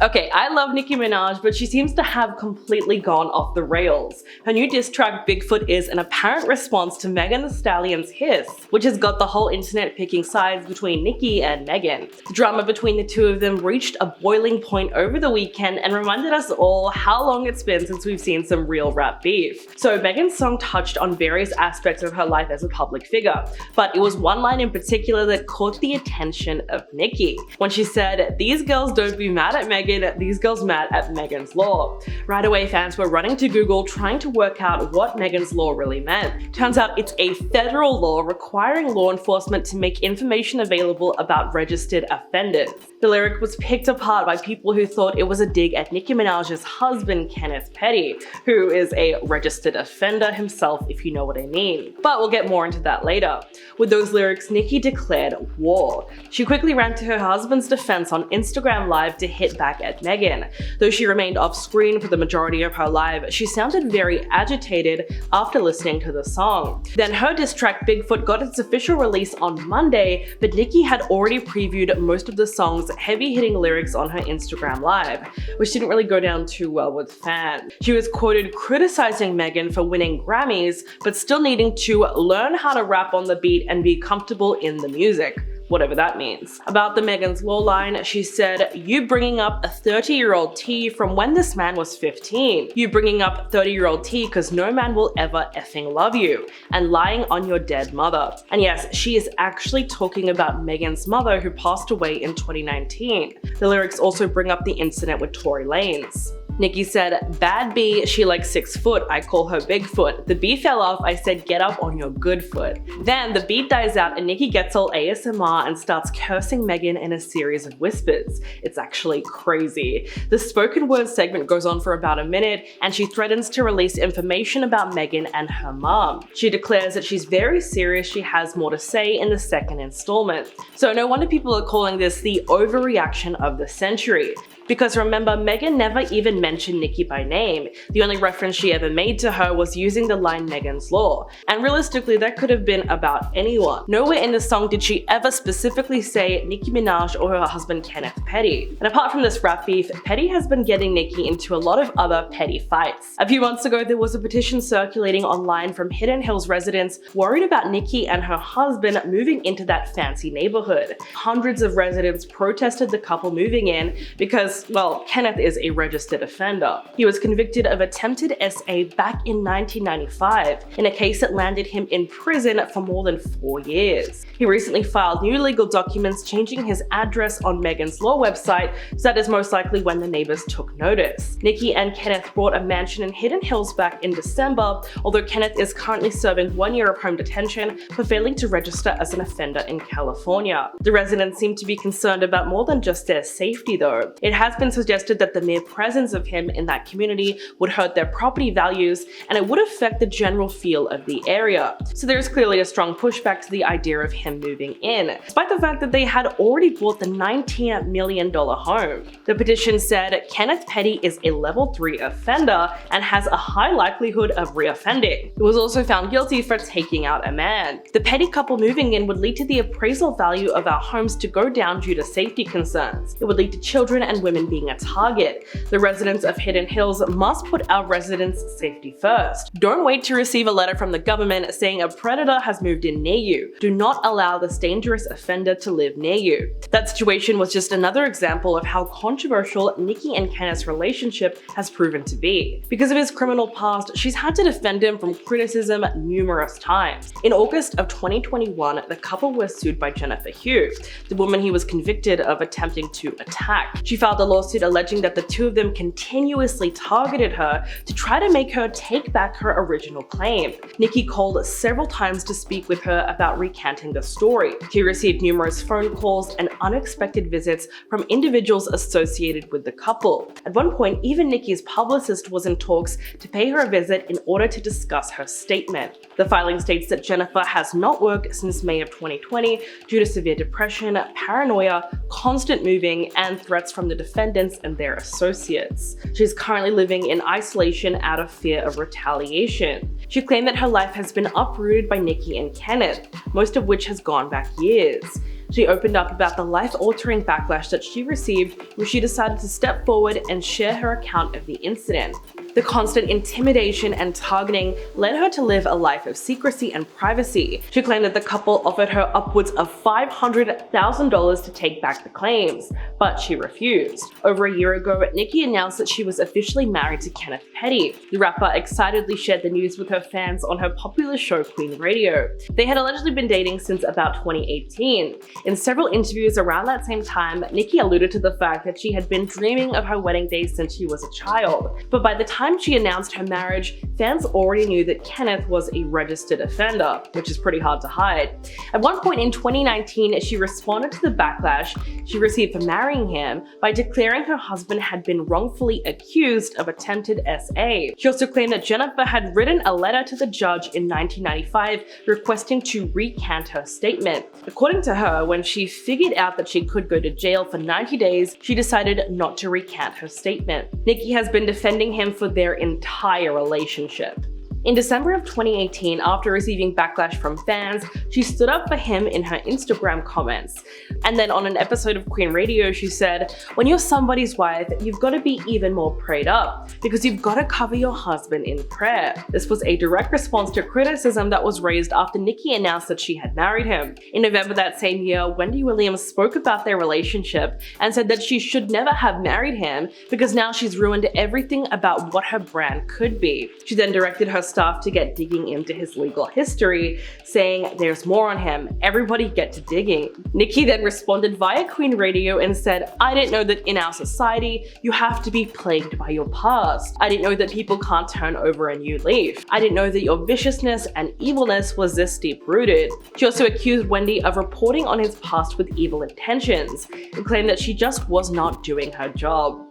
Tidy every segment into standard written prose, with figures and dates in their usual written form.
Okay, I love Nicki Minaj, but she seems to have completely gone off the rails. Her new diss track Bigfoot is an apparent response to Megan Thee Stallion's Hiss, which has got the whole internet picking sides between Nicki and Megan. The drama between the two of them reached a boiling point over the weekend and reminded us all how long it's been since we've seen some real rap beef. So Megan's song touched on various aspects of her life as a public figure, but it was one line in particular that caught the attention of Nicki, when she said, "These girls don't be mad at Megan, these girls mad at Megan's law." Right away, fans were running to Google trying to work out what Megan's law really meant. Turns out it's a federal law requiring law enforcement to make information available about registered offenders. The lyric was picked apart by people who thought it was a dig at Nicki Minaj's husband, Kenneth Petty, who is a registered offender himself, if you know what I mean. But we'll get more into that later. With those lyrics, Nicki declared war. She quickly ran to her husband's defense on Instagram Live to hit back at Megan. Though she remained off screen for the majority of her live, she sounded very agitated after listening to the song. Then her diss track Bigfoot got its official release on Monday, but Nicki had already previewed most of the song's heavy-hitting lyrics on her Instagram Live, which didn't really go down too well with fans. She was quoted criticizing Megan for winning Grammys, but still needing to learn how to rap on the beat and be comfortable in the music, whatever that means. About the Megan's law line, she said, "You bringing up a 30-year-old T from when this man was 15. You bringing up 30-year-old T because no man will ever effing love you. And lying on your dead mother." And yes, she is actually talking about Megan's mother who passed away in 2019. The lyrics also bring up the incident with Tory Lanez. Nicki said, "Bad B, she like 6 foot, I call her Bigfoot. The B fell off, I said get up on your good foot." Then the beat dies out and Nicki gets all ASMR and starts cursing Megan in a series of whispers. It's actually crazy. The spoken word segment goes on for about a minute and she threatens to release information about Megan and her mom. She declares that she's very serious, she has more to say in the second installment. So no wonder people are calling this the overreaction of the century. Because remember, Megan never even mentioned Nicki by name. The only reference she ever made to her was using the line Megan's law. And realistically, that could have been about anyone. Nowhere in the song did she ever specifically say Nicki Minaj or her husband Kenneth Petty. And apart from this rap beef, Petty has been getting Nicki into a lot of other petty fights. A few months ago, there was a petition circulating online from Hidden Hills residents worried about Nicki and her husband moving into that fancy neighborhood. Hundreds of residents protested the couple moving in because, well, Kenneth is a registered offender. He was convicted of attempted SA back in 1995 in a case that landed him in prison for more than 4 years. He recently filed new legal documents changing his address on Megan's Law website, so that is most likely when the neighbors took notice. Nicki and Kenneth bought a mansion in Hidden Hills back in December, although Kenneth is currently serving 1 year of home detention for failing to register as an offender in California. The residents seem to be concerned about more than just their safety though. It has been suggested that the mere presence of him in that community would hurt their property values and it would affect the general feel of the area. So there is clearly a strong pushback to the idea of him moving in, despite the fact that they had already bought the $19 million home. The petition said Kenneth Petty is a level 3 offender and has a high likelihood of reoffending. He was also found guilty for taking out a man. The Petty couple moving in would lead to the appraisal value of our homes to go down due to safety concerns. It would lead to children and women being a target. The residents of Hidden Hills must put our residents' safety first. Don't wait to receive a letter from the government saying a predator has moved in near you. Do not allow this dangerous offender to live near you. That situation was just another example of how controversial Nicki and Kenneth's relationship has proven to be. Because of his criminal past, she's had to defend him from criticism numerous times. In August of 2021, the couple was sued by Jennifer Hugh, the woman he was convicted of attempting to attack. She filed a lawsuit alleging that the two of them continuously targeted her to try to make her take back her original claim. Nicki called several times to speak with her about recanting the story. She received numerous phone calls and unexpected visits from individuals associated with the couple. At one point, even Nicki's publicist was in talks to pay her a visit in order to discuss her statement. The filing states that Jennifer has not worked since May of 2020 due to severe depression, paranoia, constant moving, and threats from the defendants and their associates. She's currently living in isolation out of fear of retaliation. She claimed that her life has been uprooted by Nicki and Kenneth, most of which has gone back years. She opened up about the life-altering backlash that she received when she decided to step forward and share her account of the incident. The constant intimidation and targeting led her to live a life of secrecy and privacy. She claimed that the couple offered her upwards of $500,000 to take back the claims, but she refused. Over a year ago, Nicki announced that she was officially married to Kenneth Petty. The rapper excitedly shared the news with her fans on her popular show Queen Radio. They had allegedly been dating since about 2018. In several interviews around that same time, Nicki alluded to the fact that she had been dreaming of her wedding day since she was a child. But by the time she announced her marriage, fans already knew that Kenneth was a registered offender, which is pretty hard to hide. At one point in 2019, she responded to the backlash she received for marrying him by declaring her husband had been wrongfully accused of attempted SA. She also claimed that Jennifer had written a letter to the judge in 1995 requesting to recant her statement. According to her, when she figured out that she could go to jail for 90 days, she decided not to recant her statement. Nicki has been defending him for their entire relationship. In December of 2018, after receiving backlash from fans, she stood up for him in her Instagram comments. And then on an episode of Queen Radio, she said, "When you're somebody's wife, you've got to be even more prayed up, because you've got to cover your husband in prayer." This was a direct response to criticism that was raised after Nicki announced that she had married him. In November that same year, Wendy Williams spoke about their relationship and said that she should never have married him because now she's ruined everything about what her brand could be. She then directed her staff to get digging into his legal history, saying, "There's more on him, everybody get to digging." Nicki then responded via Queen Radio and said, "I didn't know that in our society, you have to be plagued by your past. I didn't know that people can't turn over a new leaf. I didn't know that your viciousness and evilness was this deep-rooted." She also accused Wendy of reporting on his past with evil intentions and claimed that she just was not doing her job.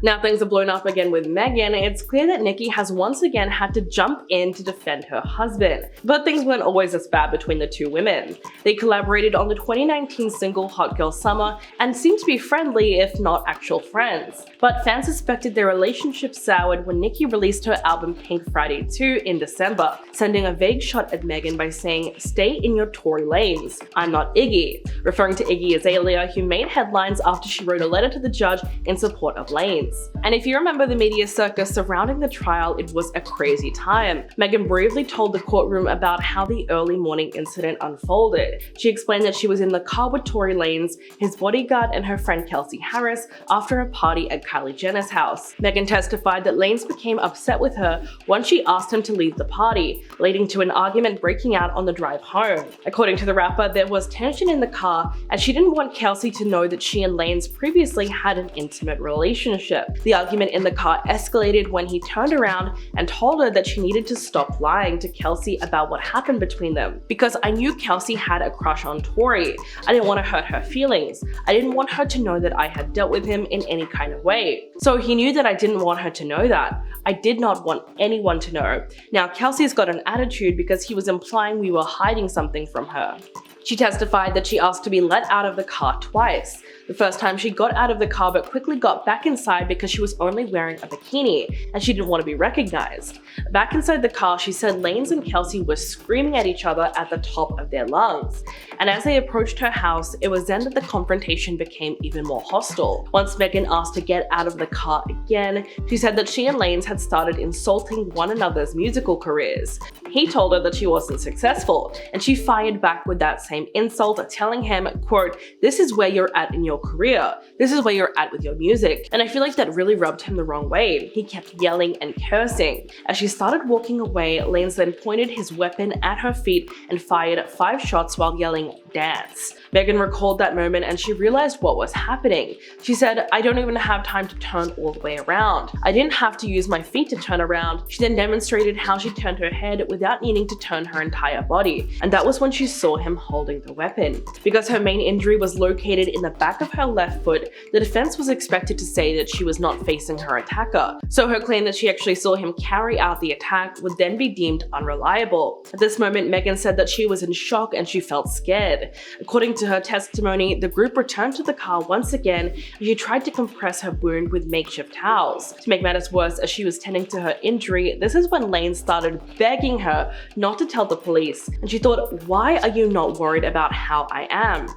Now things are blown up again with Megan. It's clear that Nicki has once again had to jump in to defend her husband. But things weren't always as bad between the two women. They collaborated on the 2019 single Hot Girl Summer and seemed to be friendly, if not actual friends. But fans suspected their relationship soured when Nicki released her album Pink Friday 2 in December, sending a vague shot at Megan by saying, "Stay in your Tory Lanez. I'm not Iggy," referring to Iggy Azalea, who made headlines after she wrote a letter to the judge in support of Lanez. And if you remember the media circus surrounding the trial, it was a crazy time. Megan bravely told the courtroom about how the early morning incident unfolded. She explained that she was in the car with Tory Lanez, his bodyguard, and her friend Kelsey Harris after a party at Kylie Jenner's house. Megan testified that Lanez became upset with her once she asked him to leave the party, leading to an argument breaking out on the drive home. According to the rapper, there was tension in the car and she didn't want Kelsey to know that she and Lanez previously had an intimate relationship. The argument in the car escalated when he turned around and told her that she needed to stop lying to Kelsey about what happened between them. "Because I knew Kelsey had a crush on Tory. I didn't want to hurt her feelings. I didn't want her to know that I had dealt with him in any kind of way. So he knew that I didn't want her to know that. I did not want anyone to know. Now Kelsey's got an attitude because he was implying we were hiding something from her." She testified that she asked to be let out of the car twice. The first time she got out of the car but quickly got back inside because she was only wearing a bikini and she didn't want to be recognized. Back inside the car, she said Lanez and Kelsey were screaming at each other at the top of their lungs. And as they approached her house, it was then that the confrontation became even more hostile. Once Megan asked to get out of the car again, she said that she and Lanez had started insulting one another's musical careers. He told her that she wasn't successful, and she fired back with that same insult, telling him, quote, "This is where you're at in your career. This is where you're at with your music." And I feel like that really rubbed him the wrong way. He kept yelling and cursing. As she started walking away, Lanez then pointed his weapon at her feet and fired 5 shots while yelling, "Dance." Megan recalled that moment and she realized what was happening. She said, "I don't even have time to turn all the way around. I didn't have to use my feet to turn around." She then demonstrated how she turned her head without needing to turn her entire body. And that was when she saw him holding the weapon. Because her main injury was located in the back of her left foot, the defense was expected to say that she was not facing her attacker. So her claim that she actually saw him carry out the attack would then be deemed unreliable. At this moment, Megan said that she was in shock and she felt scared. According to her testimony, the group returned to the car once again and she tried to compress her wound with makeshift towels. To make matters worse, as she was tending to her injury, this is when Lanez started begging her not to tell the police, and she thought, "Why are you not worried about how I am?"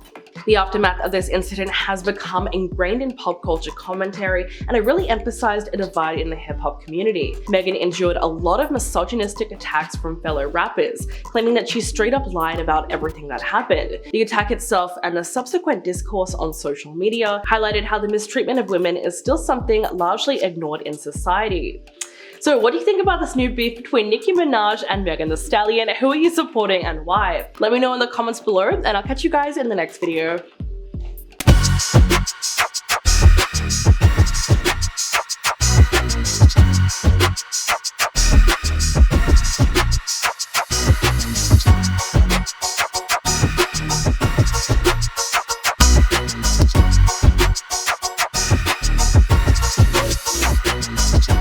The aftermath of this incident has become ingrained in pop culture commentary, and it really emphasized a divide in the hip-hop community. Megan endured a lot of misogynistic attacks from fellow rappers, claiming that she straight up lied about everything that happened. The attack itself and the subsequent discourse on social media highlighted how the mistreatment of women is still something largely ignored in society. So what do you think about this new beef between Nicki Minaj and Megan Thee Stallion? Who are you supporting and why? Let me know in the comments below, and I'll catch you guys in the next video.